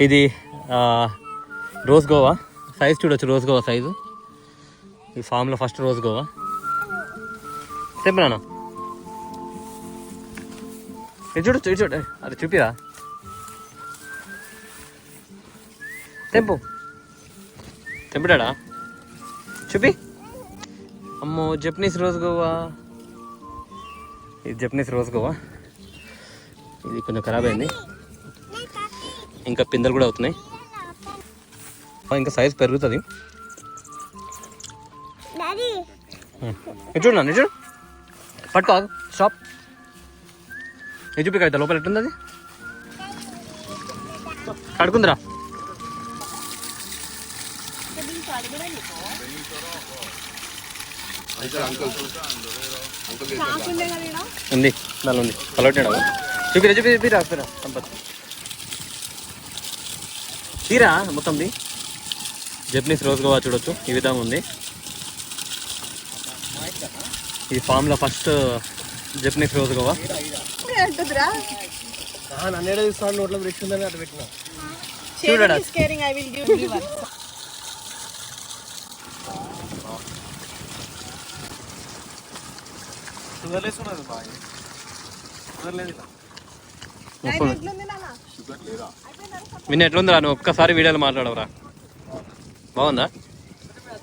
ఇది rose Goa size చూడొచ్చు. Rose Goa size ఈ ఫామ్లో ఫస్ట్ రోజ్ గోవా. చెప్పినాను ఇది చూడొచ్చు. ఇది చూడ అది చూపిరా తెంపుడా చూపి. అమ్మో జపనీస్ రోజ్ గోవా. ఇది జపనీస్ రోజ్ గోవా. ఇది కొంచెం ఖరాబ్ అయింది. ఇంకా పిందెలు కూడా అవుతున్నాయి. ఇంకా సైజ్ పెరుగుతుంది. చూడు నాన్న చూడు పట్టుకో స్టాప్. ఇది చూపి కవిత లోపల ఎట్టుంది అది కడుకుందిరా. ఉంది దానిలో ఉంది పలవట్టినాడు. చూపిరా చూపిరా సంపత్ తీరా మొత్తంది. జపనీస్ రోజ్ గోవా చూడొచ్చు ఈ విధంగా ఉంది. ఈ ఫామ్ లో ఫస్ట్ జపనీస్ రోజ్ గోవా. చూడడా విన్న ఎట్లుందిరా? నువ్వు ఒక్కసారి వీడియోలో మాట్లాడవురా. బాగుందా?